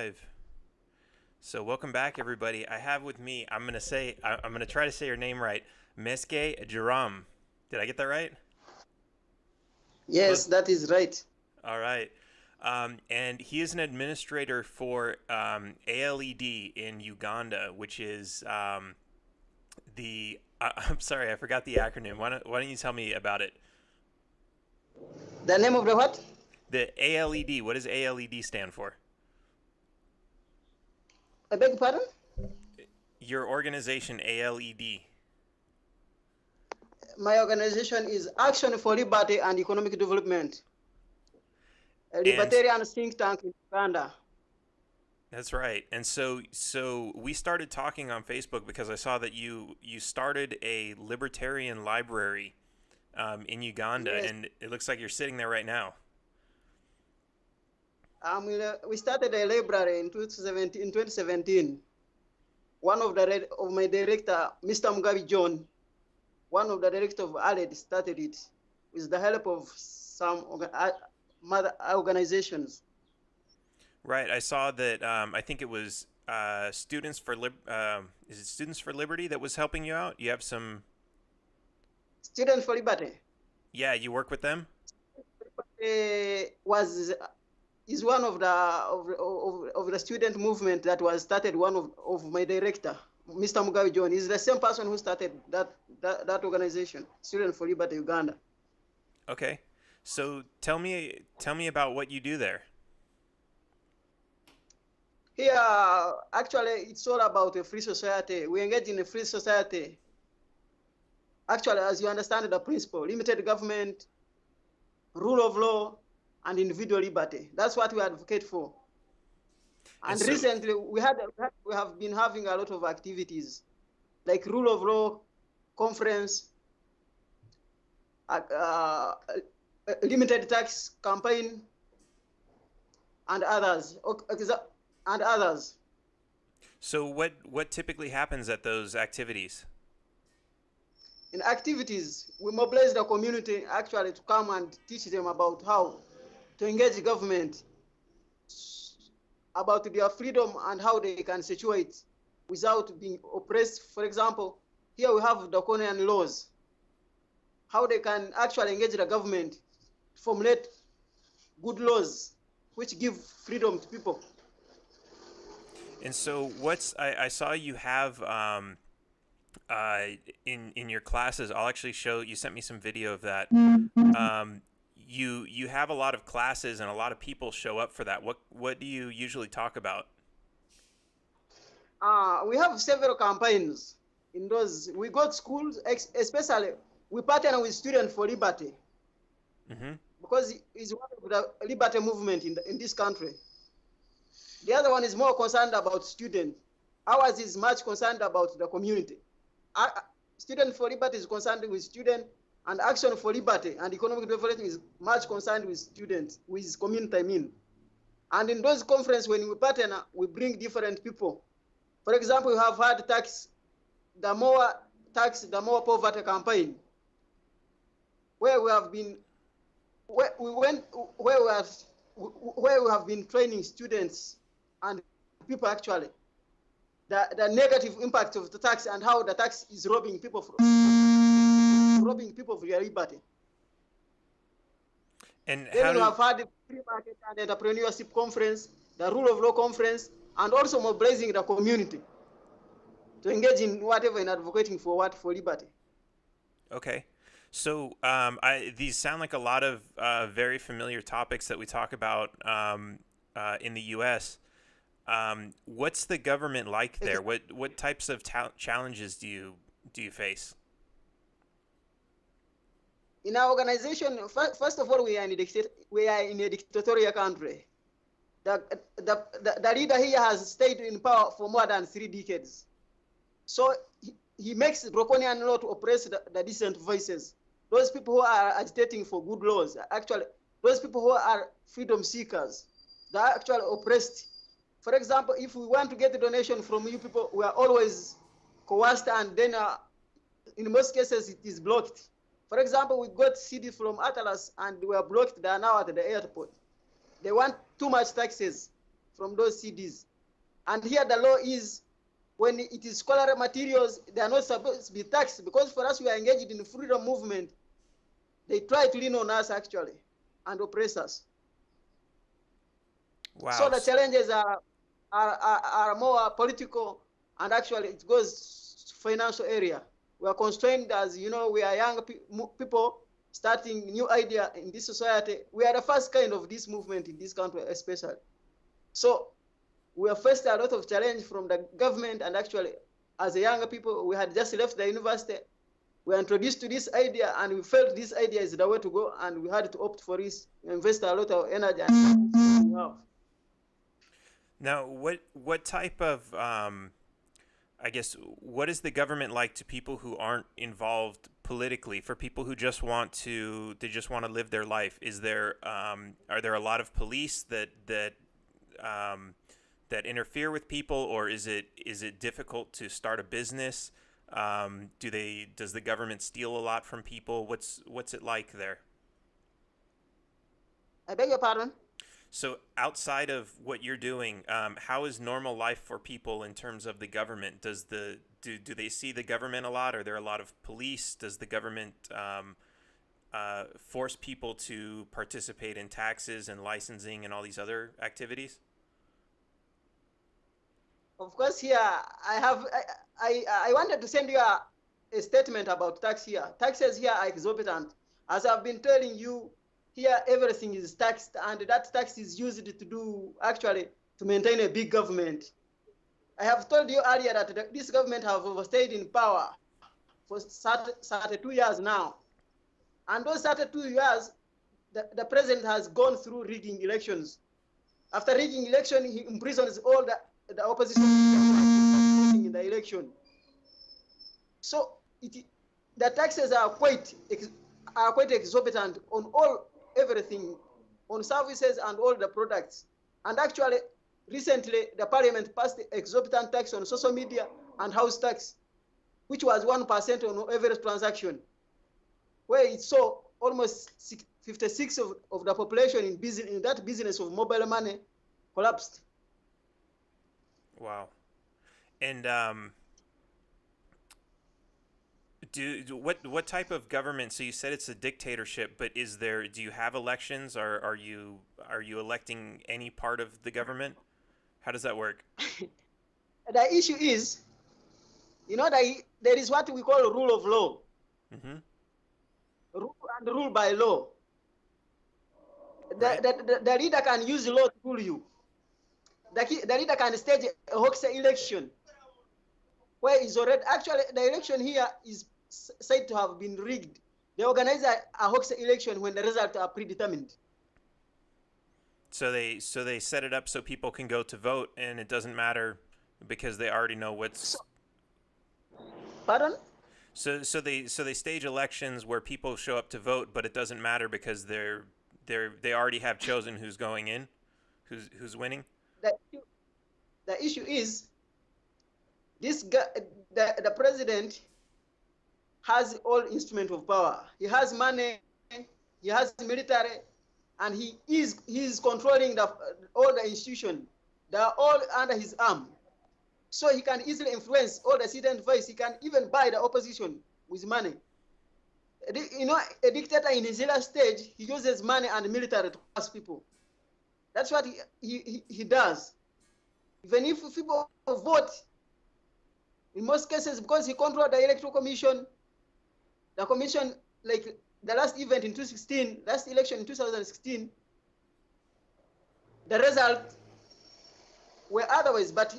live. So welcome back, everybody. I have with me, I'm gonna try to say your name right, Mwesige Joram. Did I get that right? Yes, Close. that is right. All right. And he is an administrator for ALED in Uganda, which is I'm sorry, I forgot the acronym. Why don't you tell me about it? The name of the what? The ALED. What does ALED stand for? I beg your pardon? Your organization, ALED. My organization is Action for Liberty and Economic Development, a libertarian think tank in Uganda. That's right. And so we started talking on Facebook because I saw that you started a libertarian library in Uganda, Yes. and it looks like you're sitting there right now. We started a library in 2017. One of my director, Mr. Mugabe John, one of the directors of ALED started it with the help of some mother organizations. Right. I saw that. I think it was Students for is it Students for Liberty that was helping you out? You have some. Students for Liberty. Yeah, you work with them. Is one of the student movement that was started. One of my director, Mr. Mugabe John, is the same person who started that organization, Students for Liberty Uganda. Okay, so tell me about what you do there. Here, actually, it's all about a free society. We engage in a free society. Actually, as you understand the principle, limited government, rule of law, and individual liberty. That's what we advocate for. And so, recently, we have been having a lot of activities, like rule of law conference, limited tax campaign, and others. So what typically happens at those activities? In activities, we mobilize the community actually to come and teach them about how to engage government, about their freedom and how they can situate without being oppressed. For example, here we have draconian laws, how they can actually engage the government to formulate good laws which give freedom to people. And so I saw you have in your classes, I'll actually show, you sent me some video of that. You have a lot of classes and a lot of people show up for that. What do you usually talk about? We have several campaigns in those. We go to schools, especially we partner with Students for Liberty, because it's one of the liberty movement in this country. The other one is more concerned about students. Ours is much concerned about the community. Students for Liberty is concerned with students, and Action for Liberty and Economic Development is much concerned with students, with community, I mean. And in those conferences, when we partner, we bring different people. For example, we have had the more poverty campaign, where we have been, where we have been training students and people actually, the negative impact of the tax and how the tax is robbing people of their liberty. And then we have had the free market and entrepreneurship conference, the rule of law conference, and also mobilizing the community to engage in whatever in advocating for liberty. Okay. So these sound like a lot of very familiar topics that we talk about in the U.S. What's the government like there? What types of challenges do you face? In our organization, first of all, we are in a dictatorial country. The leader here has stayed in power for more than 3 decades. So he makes draconian law to oppress the decent voices. Those people who are agitating for good laws, actually, those people who are freedom seekers, they are actually oppressed. For example, if we want to get a donation from you people, we are always coerced, and then in most cases it is blocked. For example, we got CD from Atlas and we are blocked. They are now at the airport. They want too much taxes from those CDs. And here the law is, when it is scholarly materials, they are not supposed to be taxed, because for us, we are engaged in the freedom movement. They try to lean on us, actually, and oppress us. Wow. So the challenges are more political, and actually it goes to financial area. We are constrained, as you know, we are young people starting new idea in this society. We are the first kind of this movement in this country, especially. So we have faced a lot of challenge from the government, and actually, as a younger people, we had just left the university. We were introduced to this idea, and we felt this idea is the way to go, and we had to opt for this, invest a lot of energy. And we have. Now, what type of I guess, what is the government like to people who aren't involved politically? For people who just want to live their life, is there are there a lot of police that interfere with people, or is it difficult to start a business? Does the government steal a lot from people? What's it like there? I beg your pardon? So outside of what you're doing, how is normal life for people in terms of the government? Do they see the government a lot? Are there a lot of police? Does the government force people to participate in taxes and licensing and all these other activities? Of course, here I wanted to send you a statement about tax here. Taxes here are exorbitant. As I've been telling you, here everything is taxed, and that tax is used to maintain a big government. I have told you earlier that this government have overstayed in power for 32 years now. And those 32 years, the president has gone through rigging elections. After rigging election, he imprisons all the opposition in the election. So the taxes are quite exorbitant on everything, on services and all the products. And actually, recently, the parliament passed the exorbitant tax on social media and house tax, which was 1% on every transaction, where it saw almost 56 of the population in that business of mobile money collapsed. Wow. And what type of government? So you said it's a dictatorship, but do you have elections? Are you electing any part of the government? How does that work? The issue is, there is what we call rule of law. Mm-hmm. Rule by law. Right. The leader can use law to rule you. The leader can stage a hoax election, where is already actually the election here is said to have been rigged. They organize a hoax election when the results are predetermined. So they set it up so people can go to vote, and it doesn't matter because they already know what's. Pardon? So they stage elections where people show up to vote, but it doesn't matter because they already have chosen who's going in, who's winning. The issue is this guy, the president has all instruments of power. He has money, he has military, and he is controlling all the institutions. They are all under his arm. So he can easily influence all the citizen voice. He can even buy the opposition with money. A dictator in his early stage, he uses money and military to pass people. That's what he does. Even if people vote, in most cases, because he controls the electoral commission, the commission, like the last event in 2016, last election in 2016, the result were otherwise, but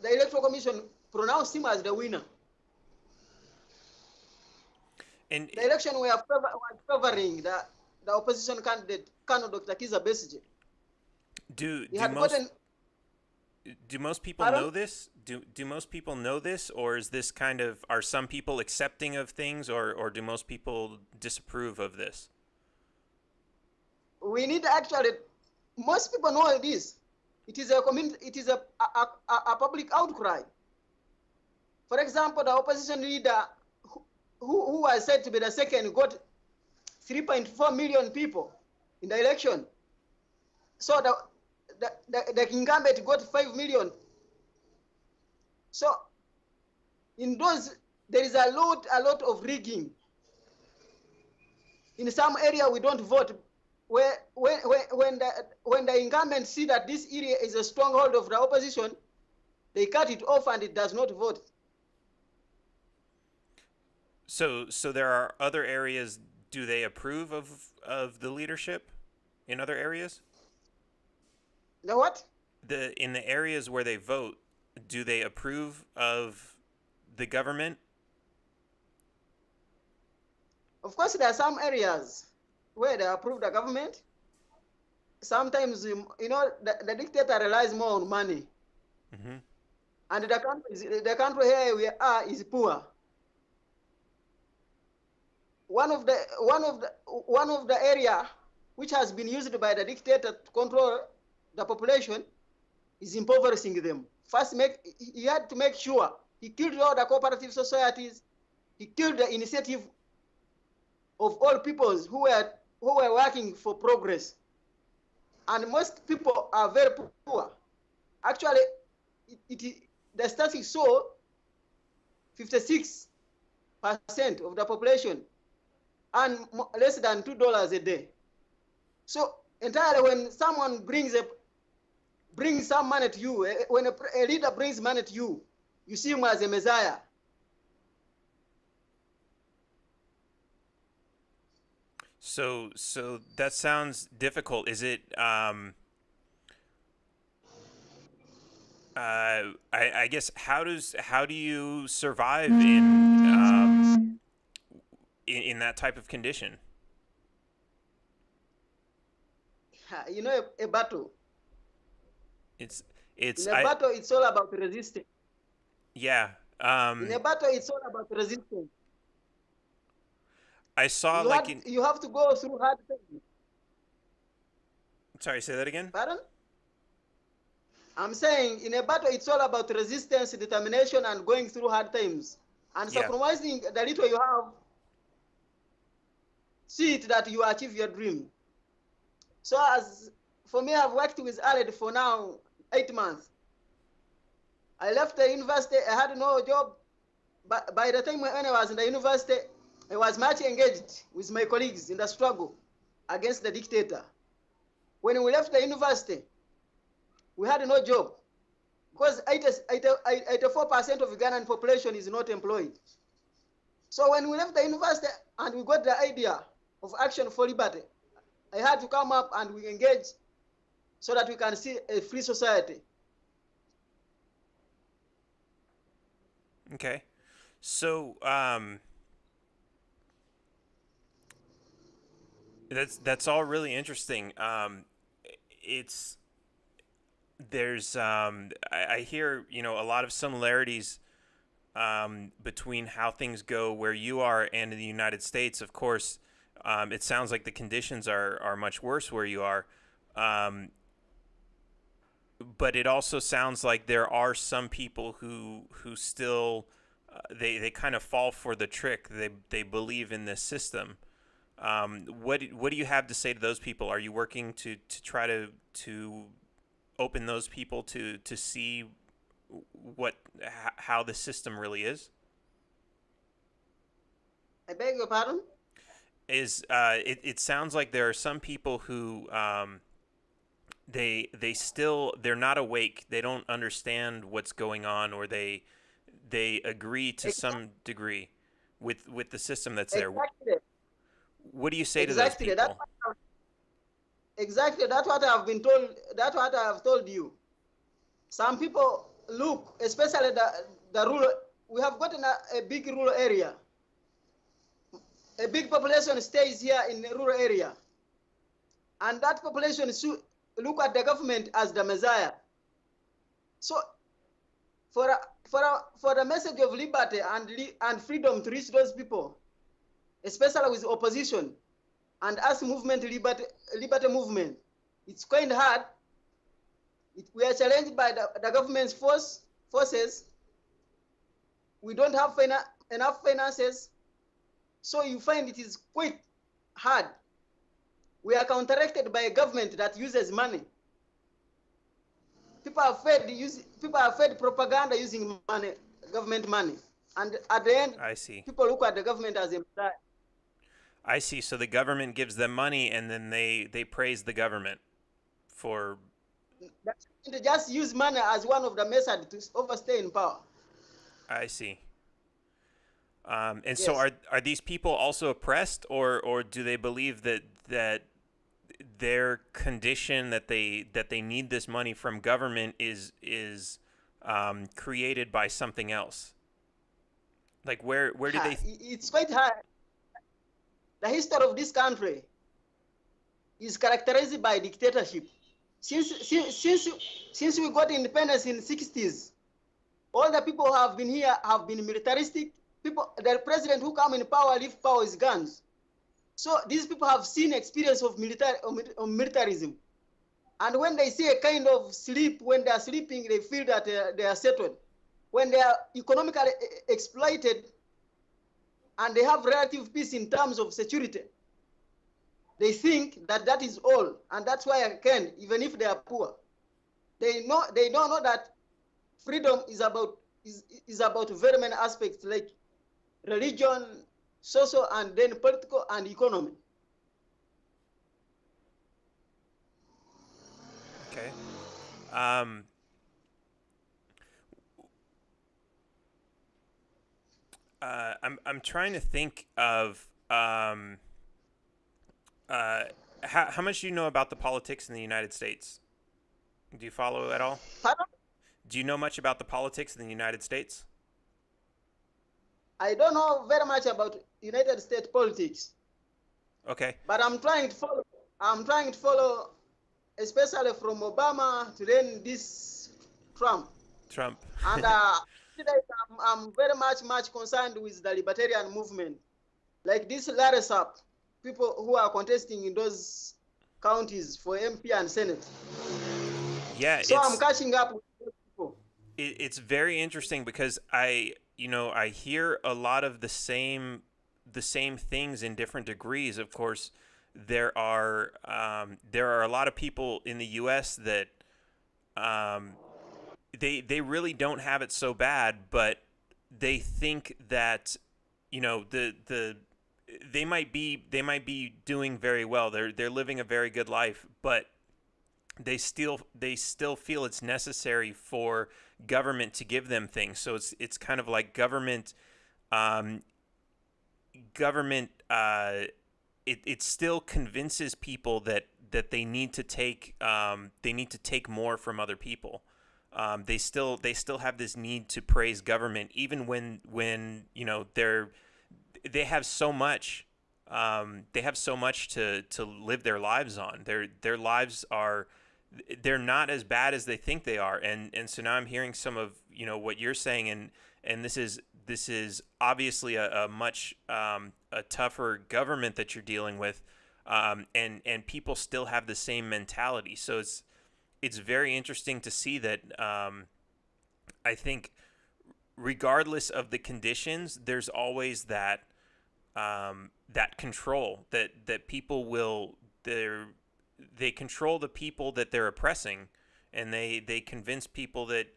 the electoral commission pronounced him as the winner. And the election was favoring the opposition candidate, Colonel Dr. Kiza Besigye. Do most people know this? Do most people know this, or is this are some people accepting of things, or do most people disapprove of this? We need most people know this. It is a public outcry. For example, the opposition leader who was said to be the second got 3.4 million people in the election. So the incumbent got 5 million. So in those, there is a lot of rigging. In some area we don't vote. When the incumbents see that this area is a stronghold of the opposition, they cut it off and it does not vote. So there are other areas. Do they approve of the leadership in other areas? The what? In the areas where they vote, do they approve of the government? Of course, there are some areas where they approve the government. Sometimes, the dictator relies more on money. Mm-hmm. And the country here we are is poor. One of the area which has been used by the dictator to control the population is impoverishing them. First, he had to make sure he killed all the cooperative societies. He killed the initiative of all peoples who were working for progress. And most people are very poor. Actually, the statistics show 56% of the population and less than $2 a day. So entirely, when someone brings some money to you, when a leader brings money to you, you see him as a messiah. So that sounds difficult. Is it? I guess how do you survive in that type of condition? A battle. It's in a battle. It's all about resistance. Yeah. In a battle, it's all about resistance. I saw you have to go through hard things. Sorry, say that again. Pardon? I'm saying in a battle, it's all about resistance, determination, and going through hard times. And sacrificing the little you have, see it that you achieve your dream. So for me, I've worked with Aled for now 8 months. I left the university, I had no job. But by the time when I was in the university, I was much engaged with my colleagues in the struggle against the dictator. When we left the university, we had no job because 84% of Ugandan population is not employed. So when we left the university and we got the idea of Action for Liberty, I had to come up and we engage so that we can see a free society. Okay. So that's all really interesting. There's I hear a lot of similarities between how things go where you are and in the United States. Of course, it sounds like the conditions are much worse where you are, but it also sounds like there are some people who still they kind of fall for the trick. They believe in this system. What do you have to say to those people? Are you working to try to open those people to see how the system really is? I beg your pardon? It sounds like there are some people who they're not awake. They don't understand what's going on, or they agree to some degree with the system that's there. Exactly. What do you say to those people? Exactly. That's what I've been told. That's what I have told you. Some people look, especially the rural. We have gotten a big rural area. A big population stays here in the rural area, and that population look at the government as the messiah. So, for the message of liberty and freedom to reach those people, especially with opposition and us movement, liberty movement, it's quite hard. We are challenged by the government's forces. We don't have enough finances. So you find it is quite hard. We are counteracted by a government that uses money. people are fed propaganda using money, government money, and at the end, I see. people look at the government as a employer. I see. So the government gives them money, and then they praise the government for. They just use money as one of the methods to overstay in power. I see. And so Yes. are these people also oppressed, or do they believe that their condition that they need this money from government is created by something else? Like where do they? It's quite hard. The history of this country is characterized by dictatorship. Since we got independence in the 60s, all the people who have been here have been militaristic. People, the president who come in power leave power with guns. So these people have seen experience of militarism. And when they see a kind of sleep, when they are sleeping, they feel that they are settled. When they are economically exploited and they have relative peace in terms of security, they think that that is all. And that's why I can, even if they are poor. They don't know that freedom is about very many aspects like religion, social, and then political and economy. Okay. I'm trying to think of how much do you know about the politics in the United States? Do you follow at all? Pardon? Do you know much about the politics in the United States? I don't know very much about United States politics. Okay. But I'm trying to follow. Especially from Obama to then this Trump. Trump. And today I'm very much concerned with the libertarian movement. Like this Laresap, people who are contesting in those counties for MP and Senate. Yeah. So I'm catching up with those people. It's very interesting because I hear a lot of the same things in different degrees. Of course, there are a lot of people in the U.S. that they really don't have it so bad, but they think that they might be doing very well. They're living a very good life, but they still feel it's necessary for government to give them things. So it's kind of like government it still convinces people that they need to take more from other people. They still have this need to praise government even when they have so much to live their lives on. Their lives they're not as bad as they think they are, and so now I'm hearing some of what you're saying, and this is obviously a much a tougher government that you're dealing with, and people still have the same mentality. So it's very interesting to see that. I think regardless of the conditions, there's always that control that people will they control the people that they're oppressing, and they convince people that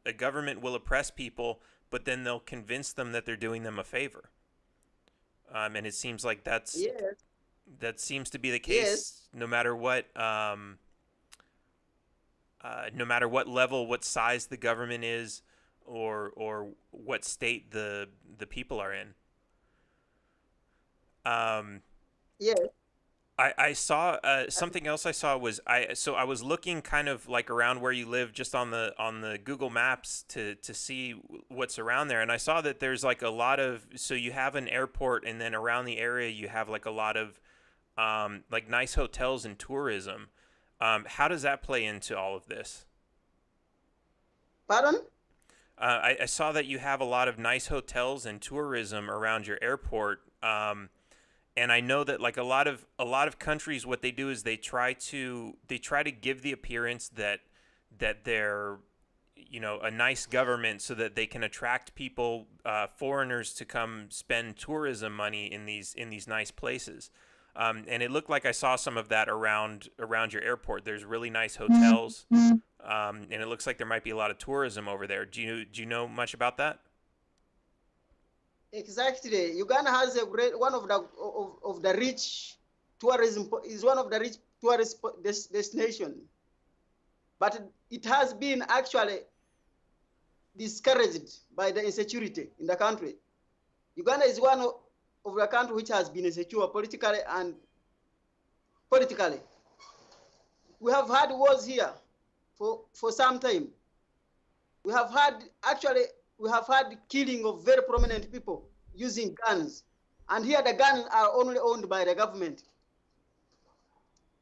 a government will oppress people, but then they'll convince them that they're doing them a favor. And it seems like that seems to be the case. Yes. No matter what level, what size the government is, or what state the people are in. Yes. I saw something else. I saw was I was looking kind of like around where you live, just on the Google Maps to see what's around there, and I saw that there's like a lot of, so you have an airport, and then around the area you have like a lot of like nice hotels and tourism. How does that play into all of this? Pardon? I saw that you have a lot of nice hotels and tourism around your airport. And I know that like a lot of countries, what they do is they try to give the appearance that they're a nice government, so that they can attract people, foreigners, to come spend tourism money in these nice places. And it looked like I saw some of that around your airport. There's really nice hotels, and it looks like there might be a lot of tourism over there. Do you know much about that? Exactly. Uganda has a great one of the rich tourism is one of the rich tourist destination, but it has been actually discouraged by the insecurity in the country. Uganda is one of the country which has been insecure politically and politically. We have had wars here for some time. We have had killing of very prominent people using guns. And here the guns are only owned by the government.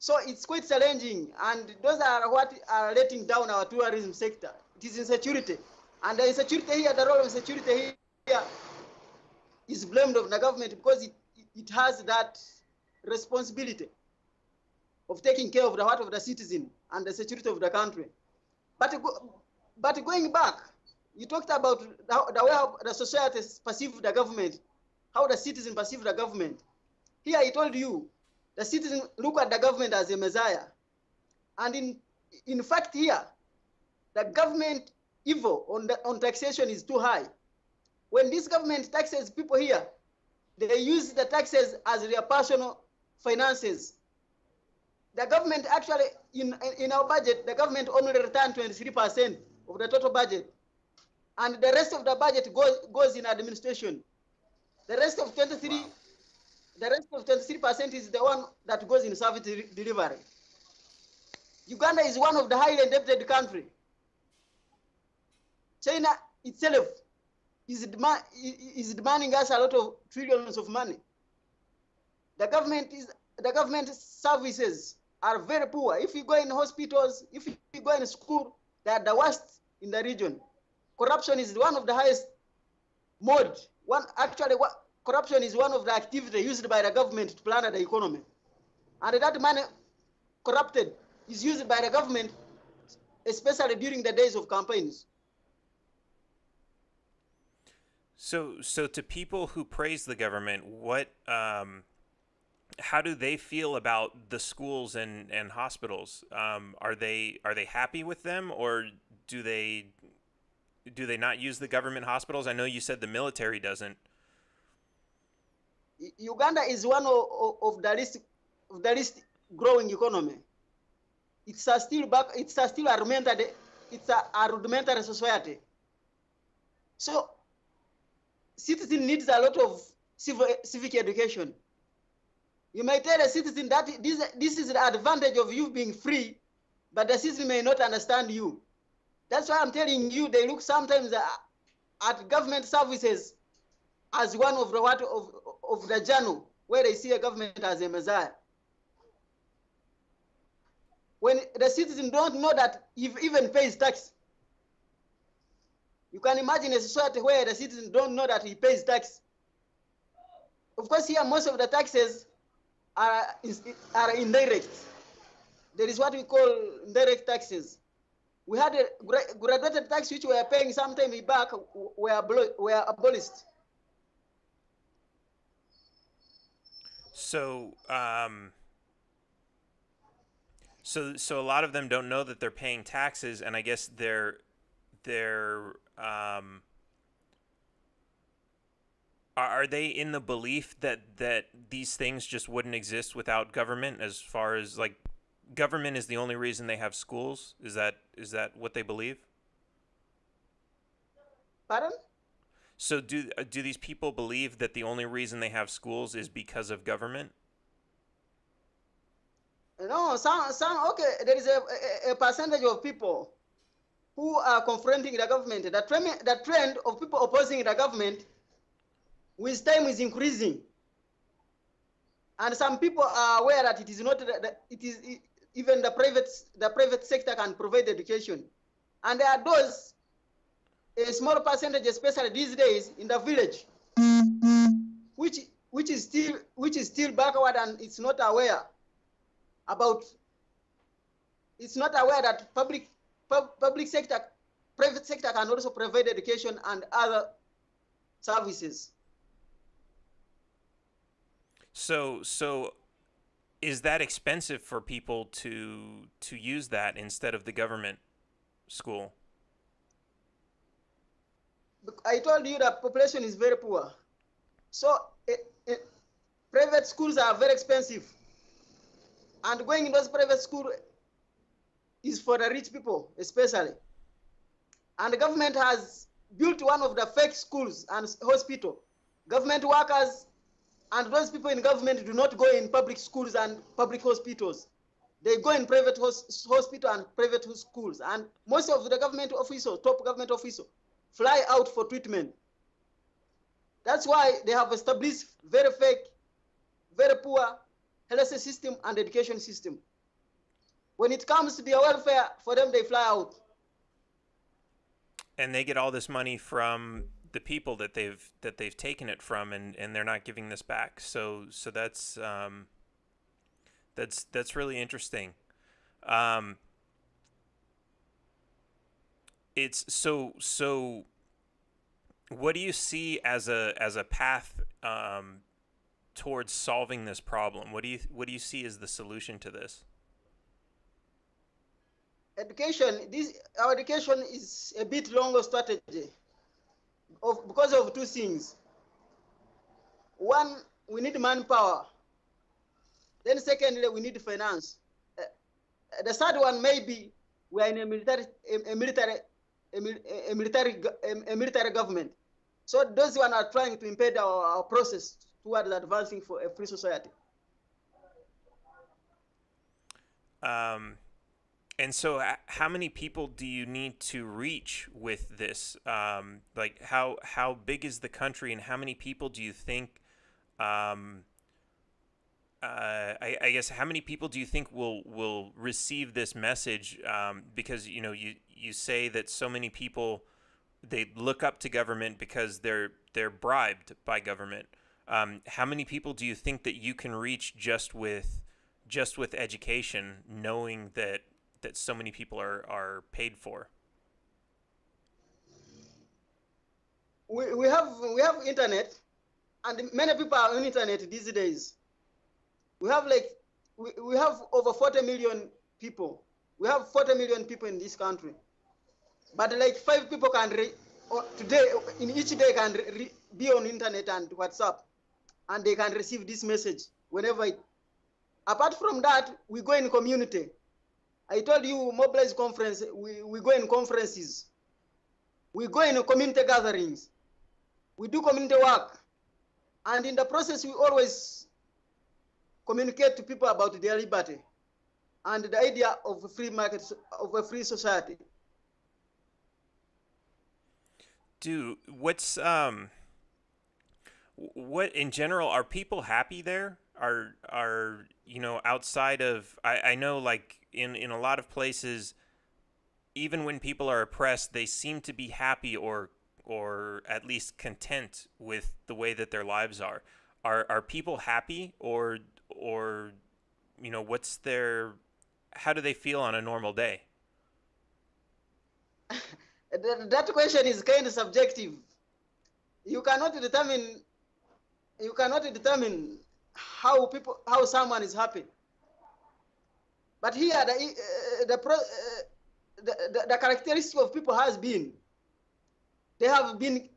So it's quite challenging, and those are what are letting down our tourism sector. It is insecurity. And the insecurity here, the role of insecurity here is blamed on the government because it has that responsibility of taking care of the heart of the citizen and the security of the country. But going back, you talked about the way how the society perceive the government, how the citizen perceive the government. Here I told you, the citizen look at the government as a messiah. And in fact here, the government evil on taxation is too high. When this government taxes people here, they use the taxes as their personal finances. The government actually, in our budget, the government only returns 23% of the total budget. And the rest of the budget goes in administration. The rest of 23, wow. The rest of 23% is the one that goes in service delivery. Uganda is one of the highly indebted countries. China itself is demanding us a lot of trillions of money. The government services are very poor. If you go in hospitals, if you go in school, they are the worst in the region. Corruption is one of the highest mode. Corruption is one of the activities used by the government to plan the economy. And that money corrupted is used by the government, especially during the days of campaigns. So to people who praise the government, how do they feel about the schools and hospitals? Are they happy with them, or do they not use the government hospitals? I know you said the military doesn't. Uganda is one of the least growing economy. It's a still a rudimentary society. So citizen needs a lot of civic education. You may tell a citizen that this is the advantage of you being free, but the citizen may not understand you. That's why I'm telling you, they look sometimes at government services as one of the journal where they see a government as a messiah. When the citizen don't know that he even pays tax. You can imagine a society where the citizen don't know that he pays tax. Of course, here most of the taxes are indirect. There is what we call indirect taxes. We had a graduated tax which we were paying sometime back were abolished. So a lot of them don't know that they're paying taxes, and I guess are they in the belief that these things just wouldn't exist without government? As far as like government is the only reason they have schools? Is that what they believe? Pardon? So do these people believe that the only reason they have schools is because of government? No, okay. There is a percentage of people who are confronting the government. The trend of people opposing the government with time is increasing, and some people are aware that it is not even the private sector can provide education, and there are those. A small percentage, especially these days in the village, which is still backward, and it's not aware that public sector, private sector can also provide education and other services. So is that expensive for people to use that instead of the government school? I told you that population is very poor. So private schools are very expensive. And going in those private schools is for the rich people, especially. And the government has built one of the fake schools and hospital. Government workers and those people in government do not go in public schools and public hospitals. They go in private hospital and private schools. And most of the government officials, top government officials, fly out for treatment. That's why they have established very fake, very poor health system and education system. When it comes to their welfare, for them, they fly out. And they get all this money from the people that they've taken it from, and they're not giving this back. So that's really interesting. It's so. What do you see as a path towards solving this problem? What do you see as the solution to this? Our education is a bit longer strategy because of two things. One, we need manpower. Then secondly, we need finance. The third one, maybe we are in a military government. So those one are trying to impede our process towards advancing for a free society. And so how many people do you need to reach with this? Like how big is the country, and how many people do you think, I guess, how many people do you think will receive this message? Because, you say that so many people, they look up to government because they're bribed by government. How many people do you think that you can reach just with education, knowing that so many people are paid for? We have internet, and many people are on internet these days. We have over 40 million people. We have 40 million people in this country, but like 5 people can today in each day can be on internet and WhatsApp, and they can receive this message whenever. Apart from that, we go in community. I told you, mobilize conference. We go in conferences. We go in community gatherings. We do community work, and in the process, we always communicate to people about their liberty and the idea of a free market, of a free society. What in general, are people happy there? Are outside of, I know, like in a lot of places, even when people are oppressed, they seem to be happy or at least content with the way that their lives are. Are people happy, or how do they feel on a normal day? That question is kind of subjective. You cannot determine how someone is happy. But here the characteristic of people has been, they have been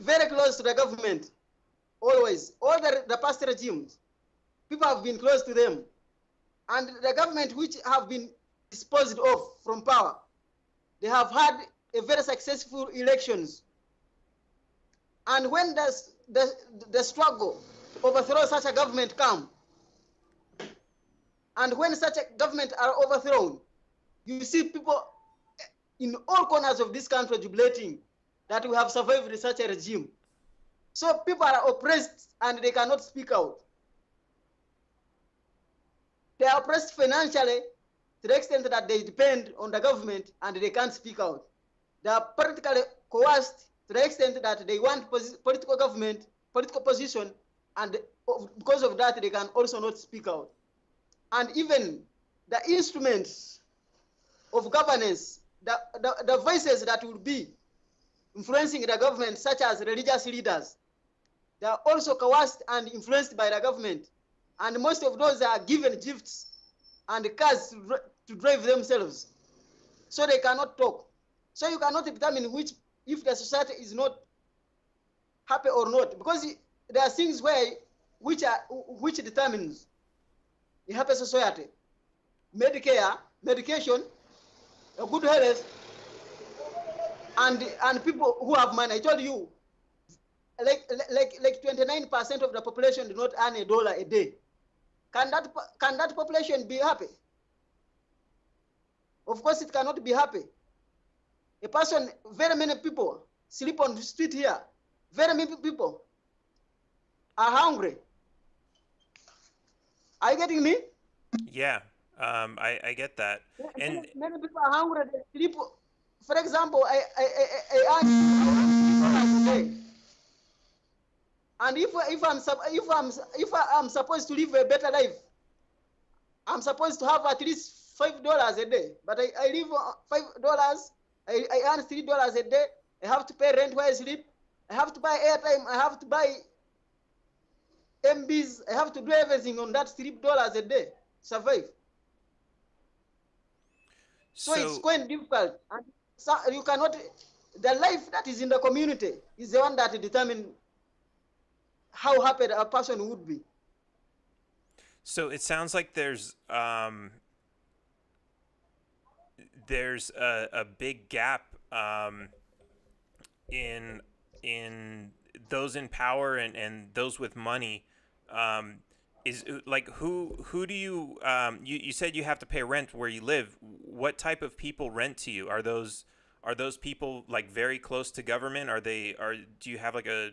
very close to the government always. All the past regimes, people have been close to them, and the government which have been disposed of from power, they have had a very successful elections. And when the struggle to overthrow such a government come, and when such a government are overthrown, you see people in all corners of this country jubilating that we have survived such a regime. So people are oppressed and they cannot speak out. They are oppressed financially to the extent that they depend on the government and they can't speak out. They are politically coerced to the extent that they want political position, and because of that, they can also not speak out. And even the instruments of governance, the voices that will be influencing the government, such as religious leaders, they are also coerced and influenced by the government. And most of those are given gifts and cars to drive themselves. So they cannot talk. So you cannot determine if the society is not happy or not, because there are things which determines a happy society. Medicare, medication, a good health, and people who have money. I told you, like 29% of the population do not earn $1 a day. Can that population be happy? Of course, it cannot be happy. A person, very many people sleep on the street here. Very many people are hungry. Are you getting me? Yeah, I get that. And Many people are hungry. They sleep. For example, I earn $2 a day. And if I'm supposed to live a better life, I'm supposed to have at least $5 a day. But I live $5. I earn $3 a day. I have to pay rent where I sleep. I have to buy airtime. I have to buy MBs. I have to do everything on that $3 a day to survive. So it's quite difficult. And so you cannot. The life that is in the community is the one that determines how happy a person would be. So it sounds like there's a big gap in those in power and those with money. Is like who do you you said you have to pay rent where you live. What type of people rent to you? Are those people like very close to government? Do you have like a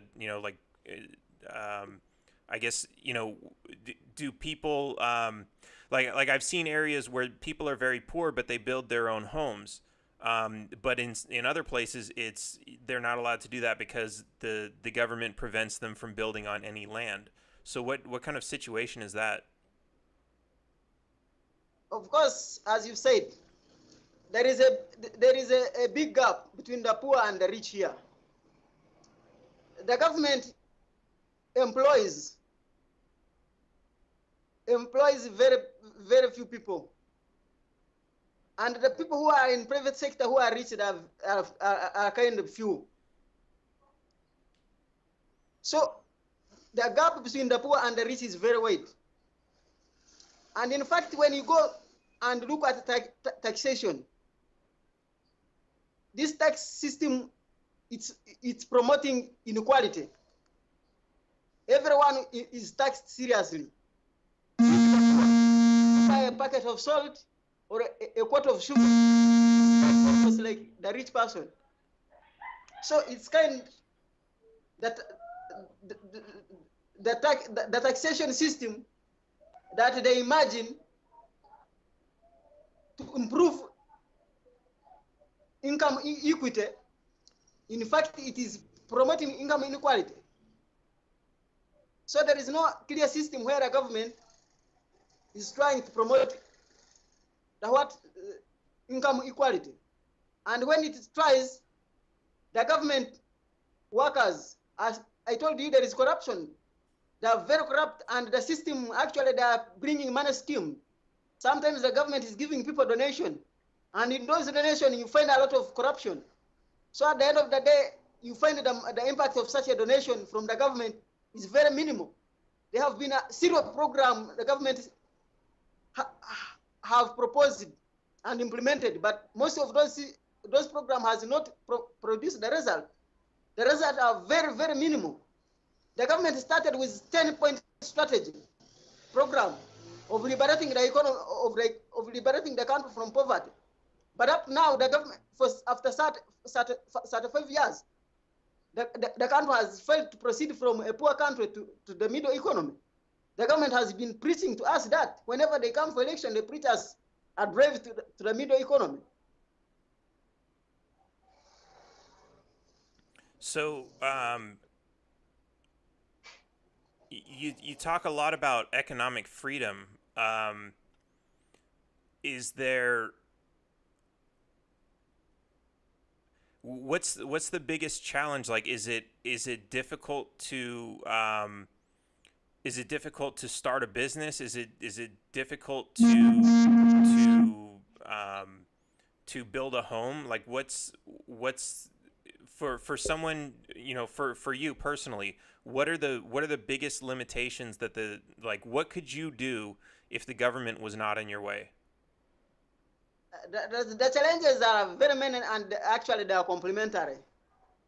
I guess do people like I've seen areas where people are very poor but they build their own homes, but in other places they're not allowed to do that because the government prevents them from building on any land. So what kind of situation is that? Of course, as you said, there is a big gap between the poor and the rich here. The government employs very, very few people. And the people who are in private sector who are rich are kind of few. So the gap between the poor and the rich is very wide. And in fact, when you go and look at taxation, this tax system, it's promoting inequality. Everyone is taxed seriously. Buy a packet of salt or a quart of sugar, almost like the rich person. So it's kind that the taxation system that they imagine to improve income equity, in fact, it is promoting income inequality. So there is no clear system where a government is trying to promote the income equality. And when it tries, the government workers, as I told you, there is corruption. They are very corrupt, and the system, actually, they are bringing money scheme. Sometimes the government is giving people donation, and in those donations, you find a lot of corruption. So at the end of the day, you find the impact of such a donation from the government is very minimal. There have been a zero program the government have proposed and implemented, but most of those programs has not produced the result. The results are very, very minimal. The government started with 10-point strategy program of liberating the economy, of liberating the country from poverty. But up now, the government, after 35 years, the country has failed to proceed from a poor country to the middle economy. The government has been preaching to us that whenever they come for election, they preach us a drive to the middle economy. So you talk a lot about economic freedom. Is there what's the biggest challenge? Like, is it difficult to is it difficult to start a business? Is it difficult to build a home? Like what's for someone, for you personally, what are the biggest limitations that what could you do if the government was not in your way? The challenges are very many, and actually they are complementary.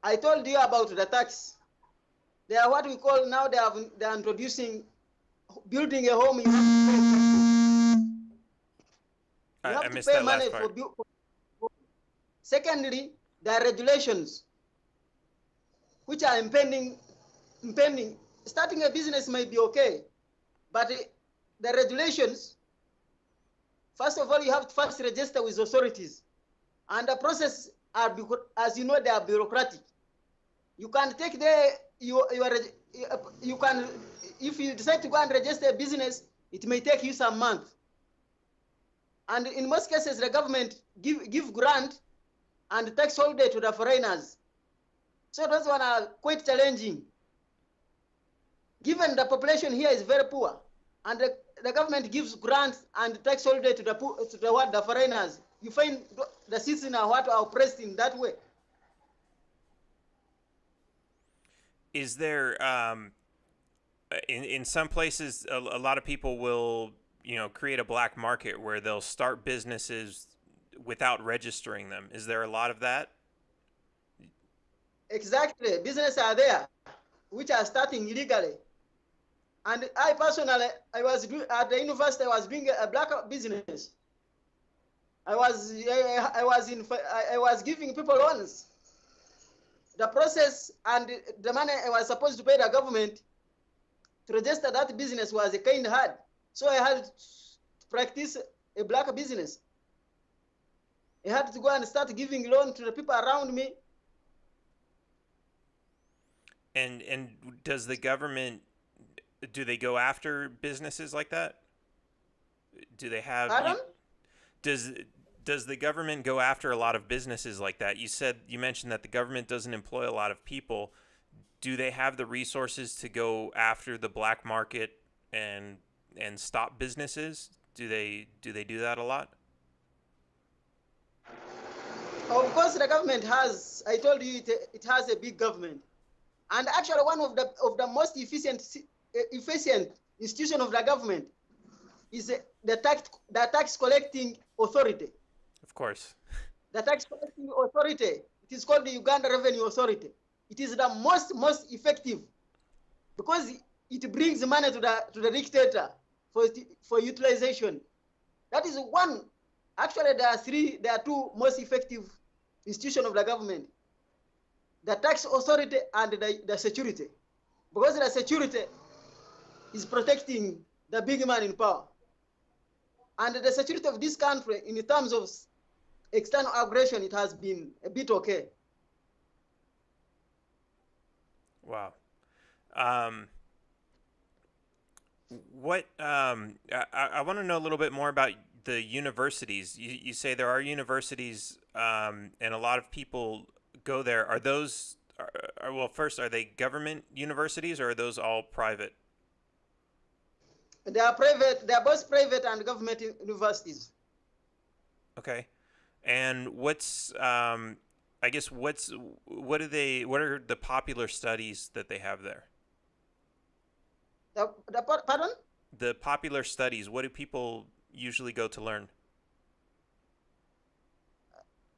I told you about the tax. They are what we call now, they are introducing building a home. You I have to missed pay that money last part. for. Secondly, there are regulations which are impending. Starting a business may be okay, but the regulations, first of all, you have to first register with authorities. And the process are, as you know, they are bureaucratic. You can take you can, if you decide to go and register a business, it may take you some months. And in most cases, the government give grant and tax holiday to the foreigners. So those one are quite challenging. Given the population here is very poor, and the government gives grants and tax holiday to the foreigners, you find the citizens are oppressed in that way. Is there in some places a lot of people will create a black market where they'll start businesses without registering them? Is there a lot of that? Exactly, businesses are there which are starting illegally. And I personally, at the university, I was doing a black business. I was giving people loans. The process and the money I was supposed to pay the government to register that business was a kind hard. So I had to practice a black business. I had to go and start giving loan to the people around me. And does the government, do they go after businesses like that? Do they have Pardon? Does the government go after a lot of businesses like that? You mentioned that the government doesn't employ a lot of people. Do they have the resources to go after the black market and stop businesses? Do they do that a lot? Of course, the government has. I told you it has a big government, and actually one of the most efficient institution of the government is the tax collecting authority. Of course. The tax collecting authority. It is called the Uganda Revenue Authority. It is the most effective because it brings money to the dictator for utilization. That is one. Actually, there are two most effective institutions of the government: the tax authority and the security. Because the security is protecting the big man in power. And the security of this country, in terms of external aggression, it has been a bit okay. Wow. I want to know a little bit more about the universities. You say there are universities, and a lot of people go there. Are those, well, first, are they government universities or are those all private? They are private. They are both private and government universities. Okay. And what are the popular studies that they have there? Pardon? The popular studies, what do people usually go to learn?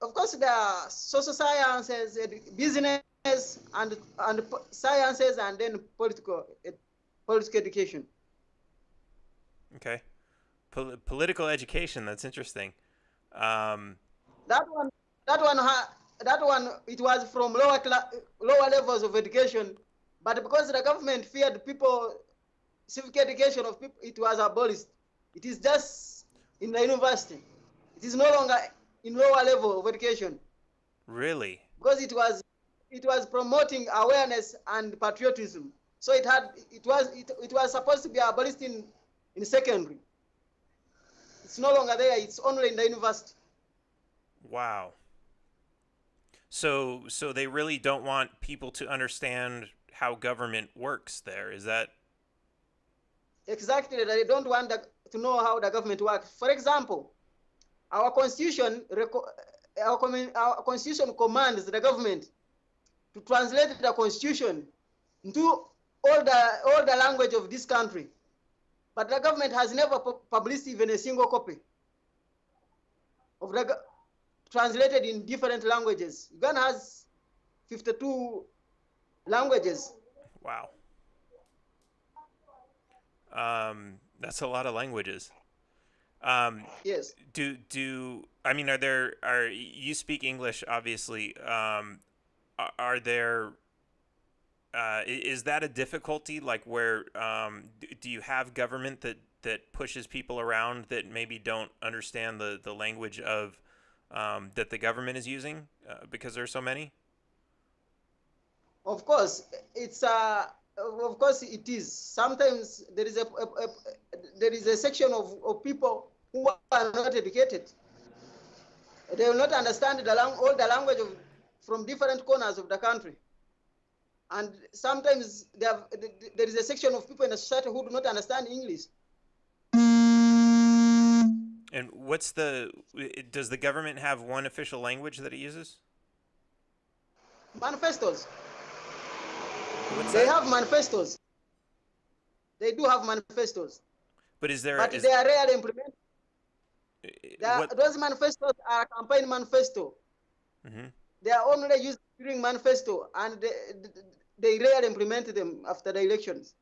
Of course, there are social sciences, business, and sciences, and then political education. Okay. Political education, that's interesting. That one, it was from lower levels of education, but because the government feared people, civic education of people, it was abolished. It is just in the university. It is no longer in lower level of education. Really? Because it was promoting awareness and patriotism. So it was supposed to be abolished in secondary. It's no longer there. It's only in the university. Wow. So they really don't want people to understand how government works there. Is that? exactly, they don't want to know how the government works. For example, our constitution, our constitution commands the government to translate the constitution into all the language of this country. But the government has never published even a single copy of the translated in different languages. Uganda has 52 languages. Wow. That's a lot of languages. Yes. I mean, are you speak English, obviously. Are there, is that a difficulty? Like where, do you have government that pushes people around that maybe don't understand the language of, that the government is using, because there are so many? Of course, of course it is. Sometimes there is a section of people who are not educated. They will not understand all the language from different corners of the country. And sometimes there is a section of people in the society who do not understand English. And does the government have one official language that it uses? Manifestos. They have manifestos. They do have manifestos. But they are rarely implemented. Those manifestos are a campaign manifesto. Mm-hmm. They are only used during manifesto, and they rarely implement them after the elections.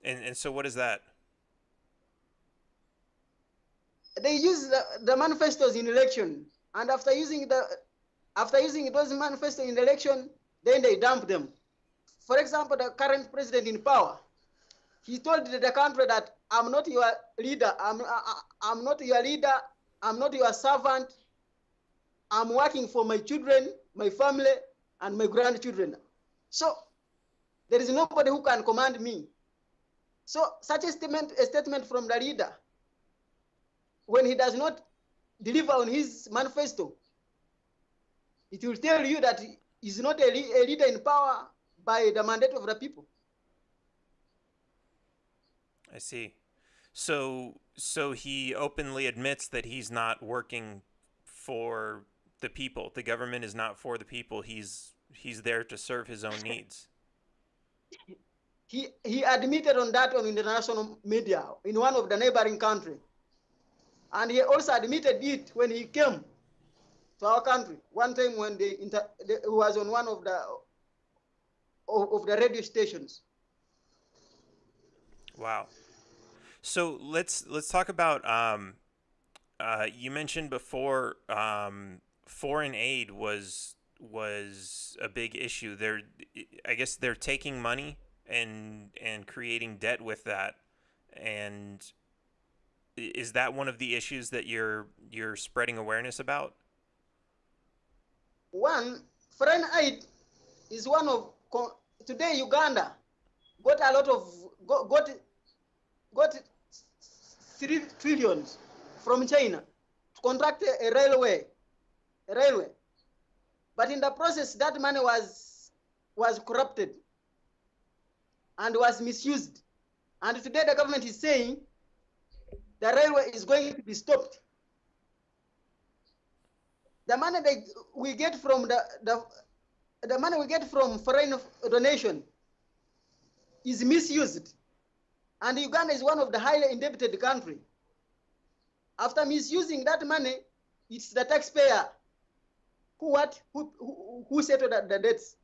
And so what is that? They use the manifestos in election, and after using those manifestos in election, then they dump them. For example, the current president in power, he told the country that I'm not your leader. I'm not your leader. I'm not your servant. I'm working for my children, my family, and my grandchildren. So there is nobody who can command me. So such a statement from the leader, when he does not deliver on his manifesto, it will tell you that he's not a leader in power by the mandate of the people. I see. So he openly admits that he's not working for the people. The government is not for the people. He's there to serve his own needs. He admitted on that on international media in one of the neighboring countries. And he also admitted it when he came to our country. One time when he was on one of the radio stations. Wow. So let's talk about, you mentioned before, foreign aid was a big issue. I guess they're taking money and creating debt with that. And is that one of the issues that you're spreading awareness about? One, foreign aid is one of today Uganda got a lot of got 3 trillion from China to contract a railway. But in the process, that money was corrupted and was misused. And today the government is saying the railway is going to be stopped. The money that we get from the money we get from foreign donation is misused. And Uganda is one of the highly indebted countries. After misusing that money, it's the taxpayer who settled the debts.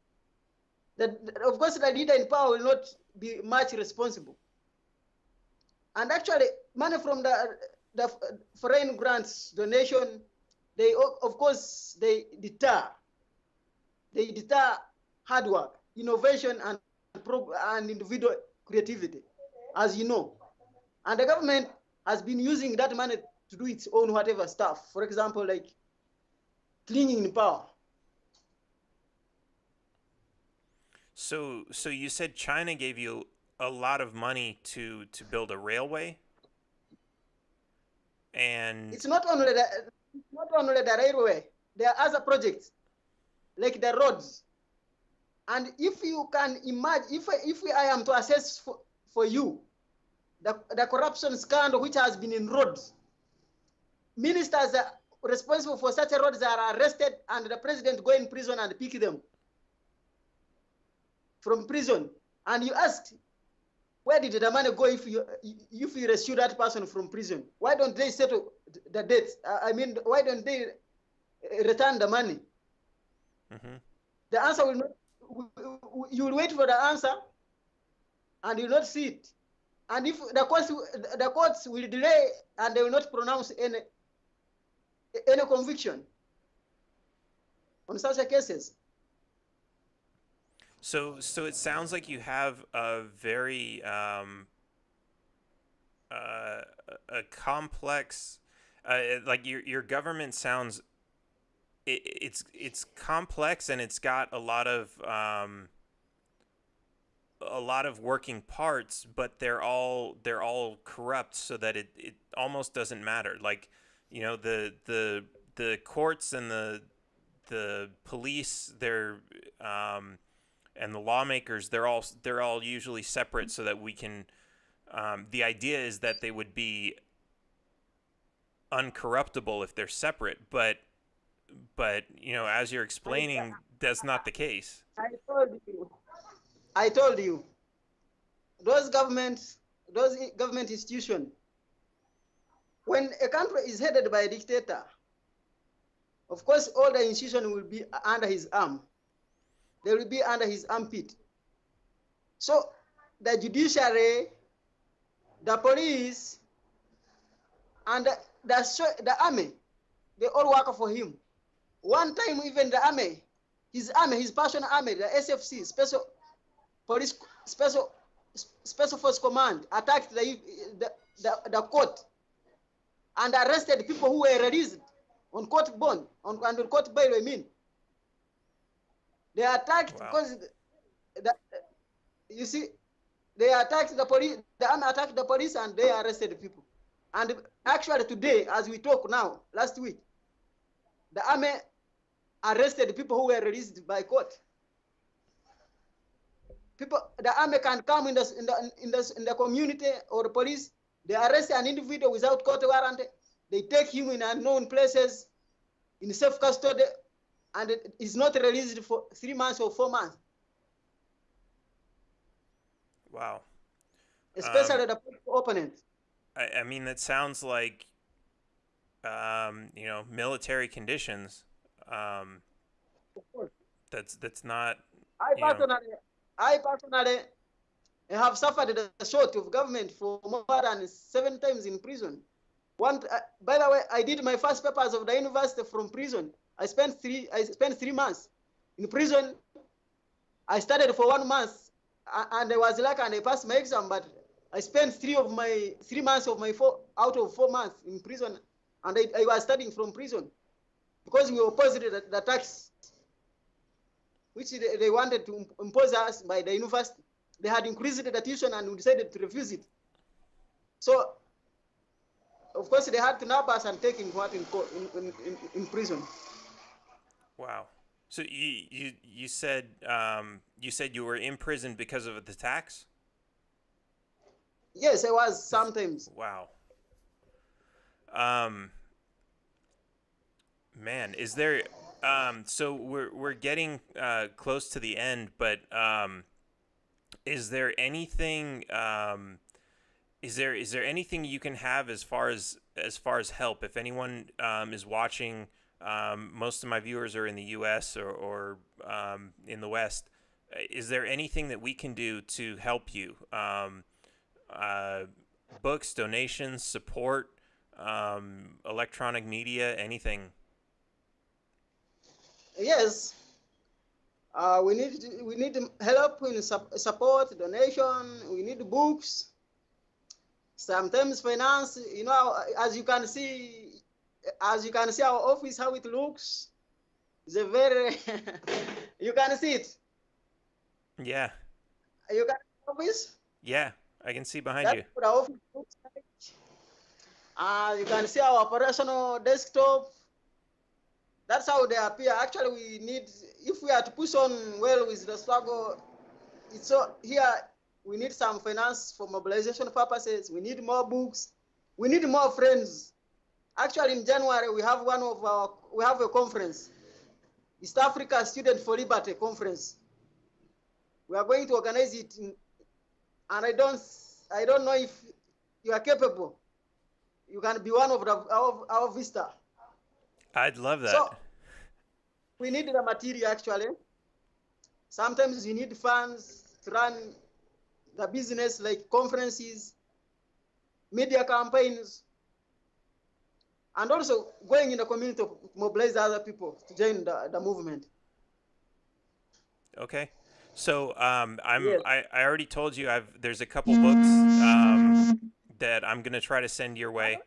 Of course, the leader in power will not be much responsible. And actually, money from the foreign grants, donation, they deter hard work, innovation, and individual creativity, as you know. And the government has been using that money to do its own whatever stuff. For example, like clinging in power. So you said China gave you a lot of money to build a railway, and it's not only the railway. There are other projects like the roads. And if you can imagine, if I am to assess for you the corruption scandal which has been in roads. Ministers are responsible for such roads are arrested and the president go in prison and pick them from prison. And you ask, where did the money go if you rescue that person from prison? Why don't they settle the debts? I mean, why don't they return the money? Mm-hmm. The answer will not, you will wait for the answer and you will not see it. And if the courts will delay and they will not pronounce any conviction on such cases. So it sounds like you have a very a complex, like your government sounds. It's complex and it's got a lot of working parts, but they're all corrupt, so that it almost doesn't matter. Like, you know, the courts and the police, they're and the lawmakers, they're all usually separate, so that we can. The idea is that they would be uncorruptible if they're separate, but you know, as you're explaining, that's not the case. I told you, those government institutions, when a country is headed by a dictator, of course, all the institutions will be under his arm. They will be under his armpit. So the judiciary, the police, and the army, they all work for him. One time, even the army, his personal army, the SFC, Special Force Command, attacked the court and arrested people who were released on court bond, under court bail, I mean. They attacked because, you see, they attacked the police, the army attacked the police and they arrested the people. And actually today, as we talk now, last week, the army arrested people who were released by court. The army can come in the community or the police. They arrest an individual without court warrant. They take him in unknown places, in safe custody, and it is not released for 3 months or 4 months. Wow. Especially the opponent. I mean, that sounds like, you know, military conditions. That's not. I personally have suffered the short of government for more than 7 times in prison. By the way, I did my first papers of the university from prison. I spent 3 months in prison. I studied for 1 month, and I was lucky and I passed my exam. But I spent 3 months of my 4 out of 4 months in prison, and I was studying from prison because we opposed the tax, which they wanted to impose us by the university. They had increased the tuition and we decided to refuse it. So, of course, they had to nab us and take in prison. Wow. So you said you were in prison because of the tax? Yes, I was sometimes. Wow. Man, is there? So we're getting close to the end, but is there anything? Is there anything you can have as far as help? If anyone is watching, most of my viewers are in the U.S. or in the West. Is there anything that we can do to help you? Books, donations, support, electronic media, anything? Yes, we need help in support, donation. We need books. Sometimes finance. You know, as you can see our office, how it looks. It's a very you can see it. Yeah. You can see office. Yeah, I can see behind That's you. what our office looks like. You can see our operational desktop. That's how they appear. Actually, we need, if we are to push on well with the struggle, it's so here We need some finance for mobilization purposes. We need more books. We need more friends. Actually, in January, we have a conference, East Africa Student for Liberty Conference. We are going to organize it, and I don't know if you are capable. You can be one of our vista. I'd love that. So we need the material actually. Sometimes you need funds to run the business like conferences, media campaigns, and also going in the community to mobilize other people to join the movement. Okay. So Yes. I already told you there's a couple books that I'm gonna try to send your way.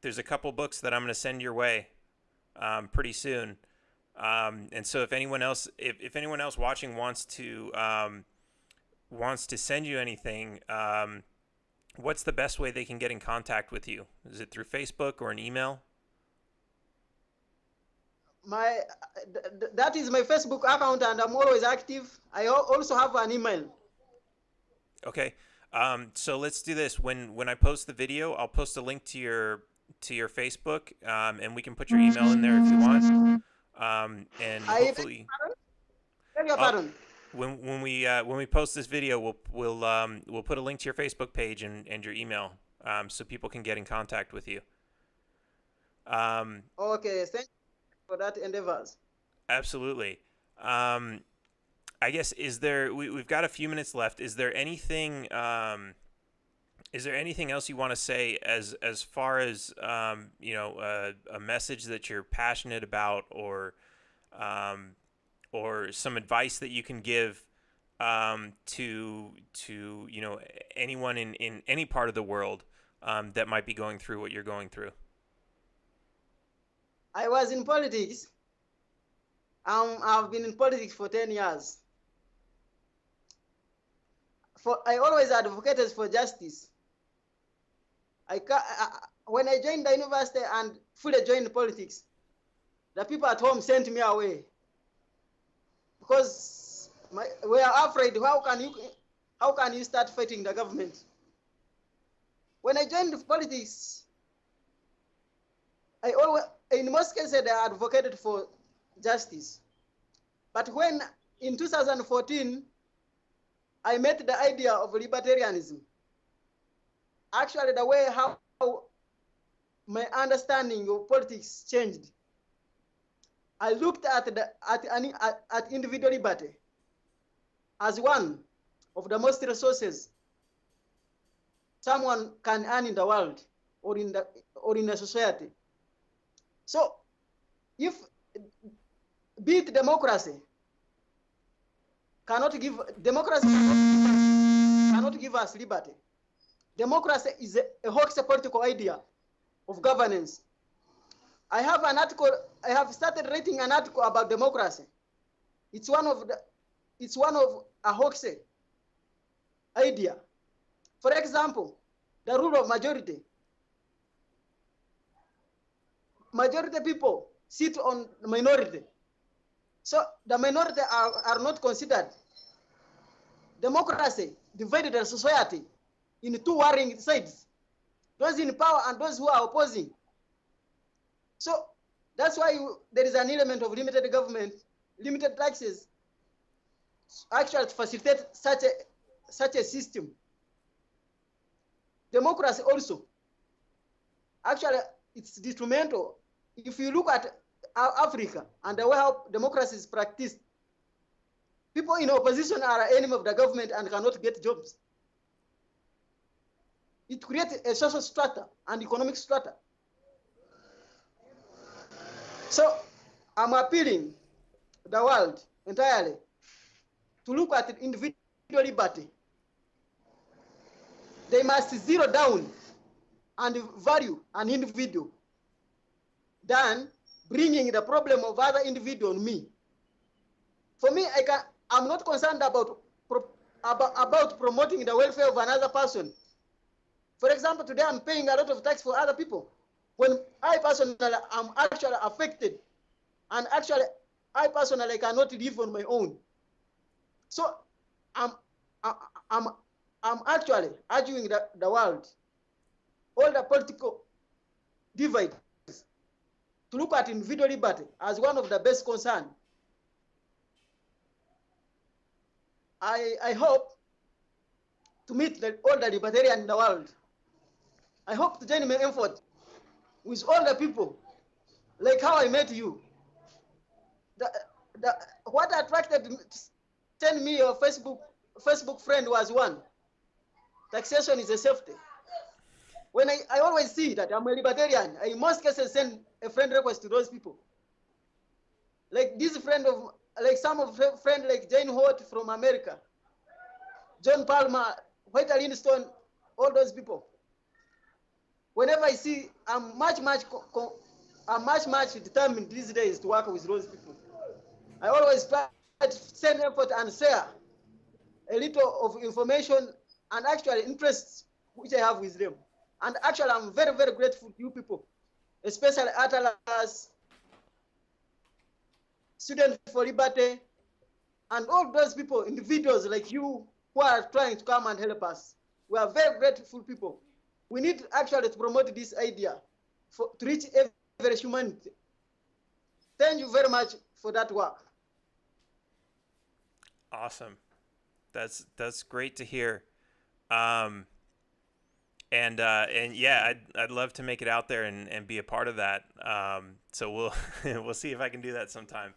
There's a couple books that I'm gonna send your way pretty soon. And so if anyone else watching wants to send you anything, what's the best way they can get in contact with you? Is it through Facebook or an email? That is my Facebook account, and I'm always active. I also have an email. Okay. So let's do this. When I post the video, I'll post a link to your Facebook, and we can put your email in there if you want. And hopefully, when we post this video, we'll put a link to your Facebook page and your email, so people can get in contact with you. Okay, thank you for that endeavors. Absolutely. I guess we've got a few minutes left. Is there anything else you want to say as far as a message that you're passionate about, or some advice that you can give to anyone in any part of the world that might be going through what you're going through? I was in politics. I've been in politics for 10 years. I always advocated for justice. When I joined the university and fully joined politics, the people at home sent me away because we are afraid. How can you start fighting the government? When I joined politics, in most cases, I advocated for justice. But when in 2014, I met the idea of libertarianism. Actually, the way how my understanding of politics changed. I looked at individual liberty as one of the most resources someone can earn in the world or in a society. So, if be it democracy cannot give us liberty. Democracy is a hoax political idea of governance. I have started writing an article about democracy. It's one of a hoax idea. For example, the rule of majority. Majority people sit on the minority. So the minority are not considered. Democracy divided the society in two warring sides, those in power and those who are opposing. So that's why there is an element of limited government, limited taxes, actually to facilitate such a system. Democracy also, actually it's detrimental. If you look at Africa and the way how democracy is practiced, people in opposition are an enemy of the government and cannot get jobs. It creates a social strata and economic strata. So I'm appealing to the world entirely to look at individual liberty. They must zero down and value an individual than bringing the problem of other individual on me. For me, I'm not concerned about promoting the welfare of another person. For example, today I'm paying a lot of tax for other people, when I personally am actually affected, and actually I personally cannot live on my own. So I, I'm, I'm actually arguing the world, all the political divides, to look at individual liberty as one of the best concern. I hope to meet all the libertarians in the world. I hope to join my effort with all the people, like how I met you. The, the, what attracted me, send me your Facebook friend was one. Taxation is a safety. When I always see that I'm a libertarian, I in most cases send a friend request to those people. Like this friend of, like some of friend like Jane Holt from America, John Palmer, White Linstone, all those people. Whenever I see, I'm much determined these days to work with those people. I always try to send effort and share a little of information and actually interests which I have with them. And actually, I'm very, very grateful to you people, especially Atlas, Students for Liberty, and all those people, individuals like you who are trying to come and help us. We are very grateful people. We need actually to promote this idea to reach every humanity. Thank you very much for that work. Awesome. That's great to hear. And yeah, I'd love to make it out there and be a part of that. So we'll we'll see if I can do that sometime.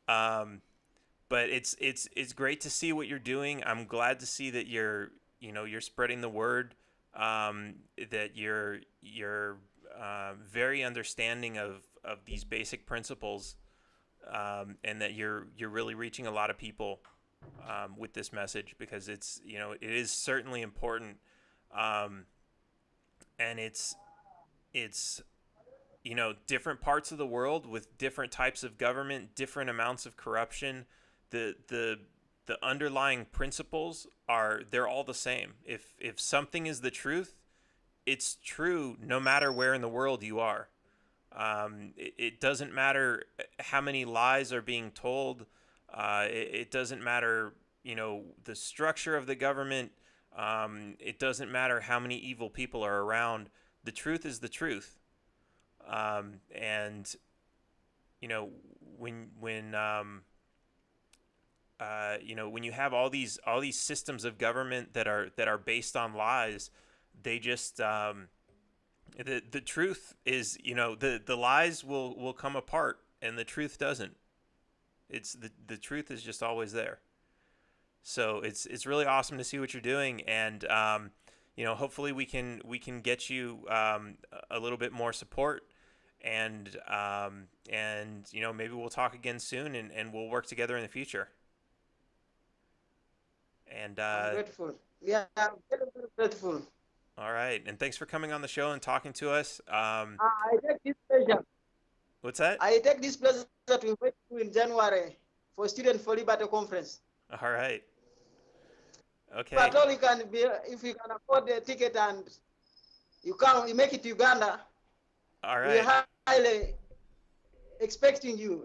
But it's great to see what you're doing. I'm glad to see that you're spreading the word. That you're very understanding of these basic principles, and that you're really reaching a lot of people with this message, because it is certainly important. And it's different parts of the world with different types of government, different amounts of corruption. The underlying principles they're all the same. If something is the truth, it's true no matter where in the world you are. It doesn't matter how many lies are being told. It doesn't matter, the structure of the government. It doesn't matter how many evil people are around. The truth is the truth. And when you have all these systems of government that are based on lies, they just the truth is, the lies will come apart and the truth doesn't. It's the truth is just always there. So it's really awesome to see what you're doing, and hopefully we can get you a little bit more support, and maybe we'll talk again soon, and we'll work together in the future. And I'm grateful. Yeah, I'm very, very grateful. All right, and thanks for coming on the show and talking to us. I take this pleasure. What's that? I take this pleasure to invite you in January for Student for Liberty Conference. All right. Okay. But all you can be, if you can afford the ticket and you make it to Uganda. All right. We're highly expecting you.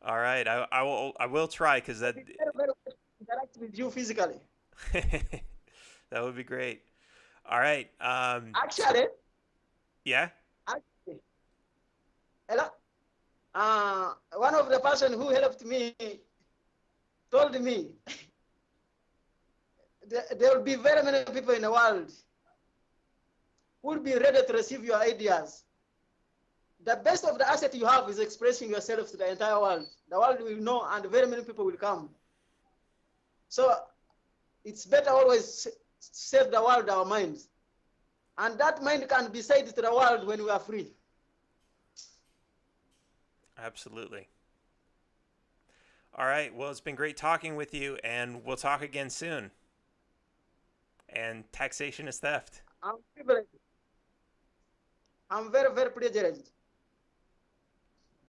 All right. I will try, because that Very interact with you physically. that would be great. All right. Actually. Yeah. Actually. Hello. One of the person who helped me told me there will be very many people in the world who will be ready to receive your ideas. The best of the asset you have is expressing yourself to the entire world. The world will know, and very many people will come. So it's better always save the world our minds. And that mind can be said to the world when we are free. Absolutely. All right. Well, it's been great talking with you, and we'll talk again soon. And taxation is theft. I'm privileged. I'm very, very privileged.